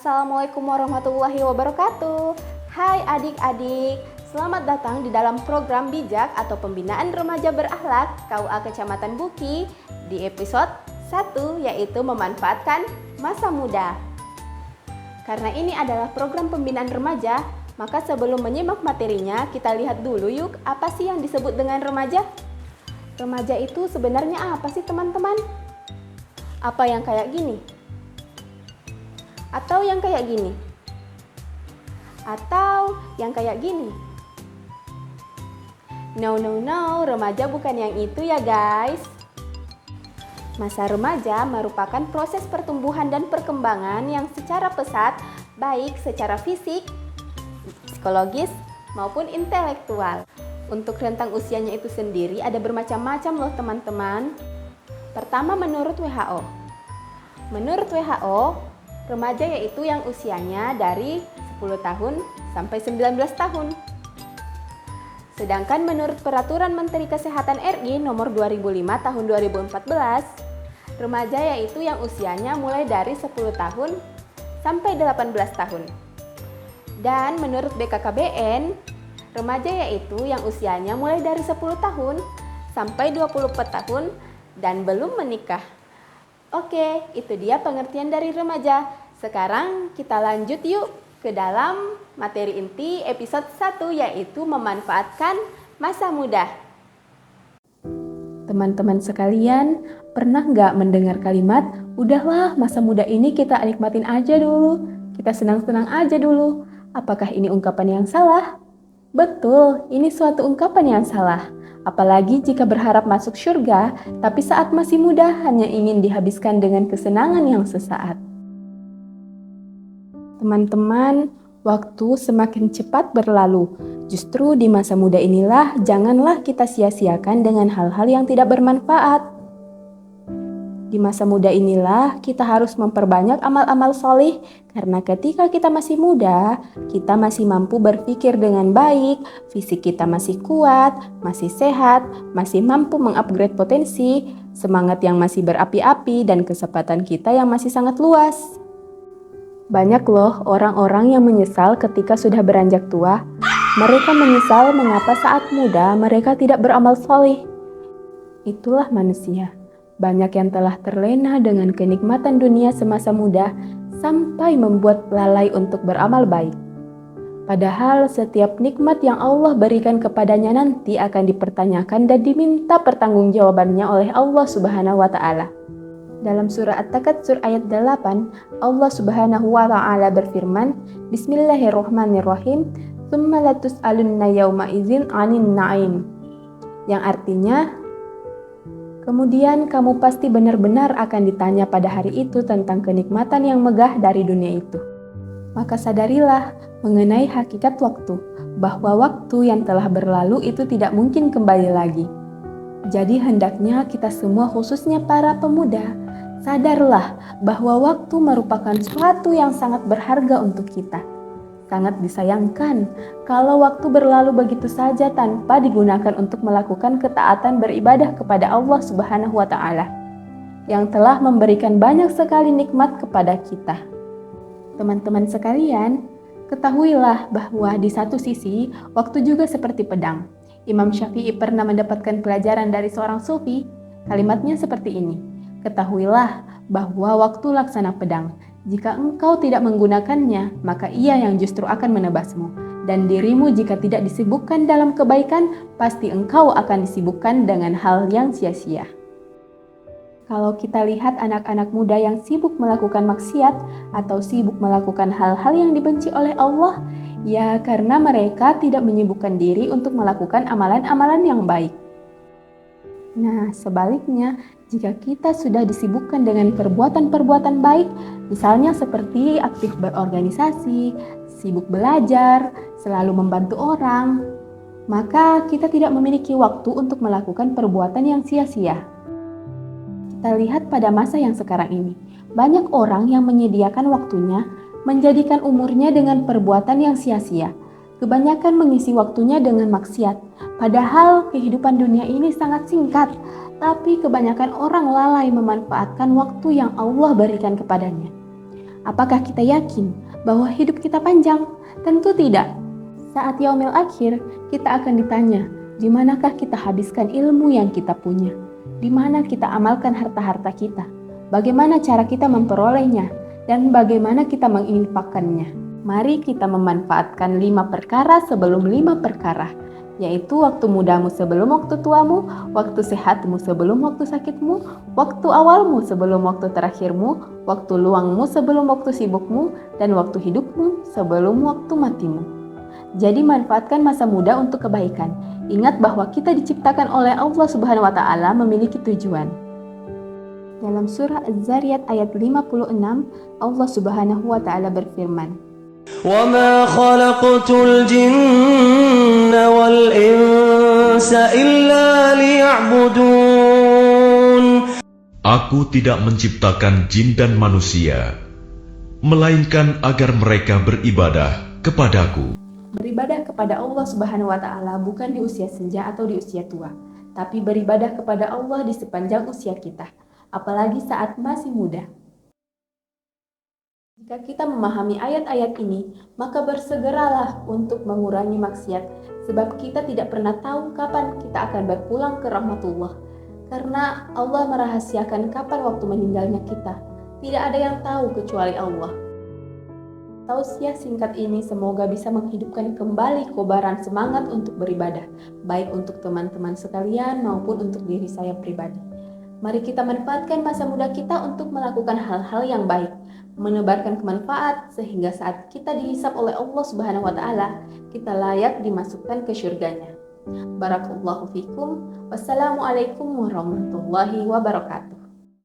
Assalamualaikum warahmatullahi wabarakatuh. Hai adik-adik, selamat datang di dalam program bijak atau pembinaan remaja berakhlak KUA Kecamatan Buki di episode 1, yaitu memanfaatkan masa muda. Karena ini adalah program pembinaan remaja, maka sebelum menyimak materinya, kita lihat dulu yuk apa sih yang disebut dengan remaja. Remaja itu sebenarnya apa sih teman-teman? Apa yang kayak gini? Atau yang kayak gini? Atau yang kayak gini? No, remaja bukan yang itu ya guys. Masa remaja merupakan proses pertumbuhan dan perkembangan yang secara pesat, baik secara fisik, psikologis, maupun intelektual. Untuk rentang usianya itu sendiri ada bermacam-macam loh teman-teman. Pertama, menurut WHO. Menurut WHO, remaja yaitu yang usianya dari 10 tahun sampai 19 tahun. Sedangkan menurut Peraturan Menteri Kesehatan RI nomor 2005 tahun 2014, remaja yaitu yang usianya mulai dari 10 tahun sampai 18 tahun. Dan menurut BKKBN, remaja yaitu yang usianya mulai dari 10 tahun sampai 24 tahun dan belum menikah. Oke, itu dia pengertian dari remaja. Sekarang kita lanjut yuk ke dalam materi inti episode 1, yaitu memanfaatkan masa muda. Teman-teman sekalian, pernah nggak mendengar kalimat, udahlah masa muda ini kita nikmatin aja dulu, kita senang-senang aja dulu. Apakah ini ungkapan yang salah? Betul, ini suatu ungkapan yang salah. Apalagi jika berharap masuk surga, tapi saat masih muda hanya ingin dihabiskan dengan kesenangan yang sesaat. Teman-teman, waktu semakin cepat berlalu. Justru di masa muda inilah janganlah kita sia-siakan dengan hal-hal yang tidak bermanfaat. Di masa muda inilah kita harus memperbanyak amal-amal solih, karena ketika kita masih muda, kita masih mampu berpikir dengan baik, fisik kita masih kuat, masih sehat, masih mampu mengupgrade potensi, semangat yang masih berapi-api, dan kesempatan kita yang masih sangat luas. Banyak loh orang-orang yang menyesal ketika sudah beranjak tua. Mereka menyesal mengapa saat muda mereka tidak beramal solih. Itulah manusia. Banyak yang telah terlena dengan kenikmatan dunia semasa muda sampai membuat lalai untuk beramal baik. Padahal setiap nikmat yang Allah berikan kepadanya nanti akan dipertanyakan dan diminta pertanggungjawabannya oleh Allah Subhanahu wa Ta'ala. Dalam surah At-Takatsur ayat 8, Allah Subhanahu wa Ta'ala berfirman, Bismillahirrahmanirrahim, "Tsumma latus'alunna yauma idzin 'anin na'im." Yang artinya, kemudian kamu pasti benar-benar akan ditanya pada hari itu tentang kenikmatan yang megah dari dunia itu. Maka sadarilah mengenai hakikat waktu, bahwa waktu yang telah berlalu itu tidak mungkin kembali lagi. Jadi hendaknya kita semua, khususnya para pemuda, sadarlah bahwa waktu merupakan suatu yang sangat berharga untuk kita. Sangat disayangkan kalau waktu berlalu begitu saja tanpa digunakan untuk melakukan ketaatan beribadah kepada Allah Subhanahu wa Ta'ala yang telah memberikan banyak sekali nikmat kepada kita. Teman-teman sekalian, ketahuilah bahwa di satu sisi waktu juga seperti pedang. Imam Syafi'i pernah mendapatkan pelajaran dari seorang sufi. Kalimatnya seperti ini, ketahuilah bahwa waktu laksana pedang. Jika engkau tidak menggunakannya, maka ia yang justru akan menebasmu. Dan dirimu jika tidak disibukkan dalam kebaikan, pasti engkau akan disibukkan dengan hal yang sia-sia. Kalau kita lihat anak-anak muda yang sibuk melakukan maksiat atau sibuk melakukan hal-hal yang dibenci oleh Allah, ya karena mereka tidak menyibukkan diri untuk melakukan amalan-amalan yang baik. Nah, sebaliknya, jika kita sudah disibukkan dengan perbuatan-perbuatan baik, misalnya seperti aktif berorganisasi, sibuk belajar, selalu membantu orang, maka kita tidak memiliki waktu untuk melakukan perbuatan yang sia-sia. Kita lihat pada masa yang sekarang ini, banyak orang yang menyediakan waktunya, menjadikan umurnya dengan perbuatan yang sia-sia. Kebanyakan mengisi waktunya dengan maksiat, padahal kehidupan dunia ini sangat singkat, tapi kebanyakan orang lalai memanfaatkan waktu yang Allah berikan kepadanya. Apakah kita yakin bahwa hidup kita panjang? Tentu tidak. Saat yaumil akhir, kita akan ditanya, di manakah kita habiskan ilmu yang kita punya? Di mana kita amalkan harta-harta kita? Bagaimana cara kita memperolehnya? Dan bagaimana kita menginfakkannya? Mari kita memanfaatkan 5 perkara sebelum 5 perkara, yaitu waktu mudamu sebelum waktu tuamu, waktu sehatmu sebelum waktu sakitmu, waktu awalmu sebelum waktu terakhirmu, waktu luangmu sebelum waktu sibukmu, dan waktu hidupmu sebelum waktu matimu. Jadi manfaatkan masa muda untuk kebaikan. Ingat bahwa kita diciptakan oleh Allah Subhanahu wa taala memiliki tujuan. Dalam surah Az-Zariyat ayat 56, Allah Subhanahu wa taala berfirman, وَمَا خَلَقْتُ الْجِنَّ وَالْإِنسَ إِلَّا لِيَعْبُدُونَ. Aku tidak menciptakan jin dan manusia, melainkan agar mereka beribadah kepadaku. Beribadah kepada Allah Subhanahu wa taala bukan di usia senja atau di usia tua, tapi beribadah kepada Allah di sepanjang usia kita, apalagi saat masih muda. Jika kita memahami ayat-ayat ini, maka bersegeralah untuk mengurangi maksiat, sebab kita tidak pernah tahu kapan kita akan berpulang ke rahmatullah. Karena Allah merahasiakan kapan waktu meninggalnya kita. Tidak ada yang tahu kecuali Allah. Tausiah singkat ini semoga bisa menghidupkan kembali kobaran semangat untuk beribadah, baik untuk teman-teman sekalian maupun untuk diri saya pribadi. Mari kita manfaatkan masa muda kita untuk melakukan hal-hal yang baik, menebarkan kemanfaat sehingga saat kita dihisab oleh Allah Subhanahu wa taala, kita layak dimasukkan ke syurganya. Barakallahu fikum. Wassalamualaikum warahmatullahi wabarakatuh.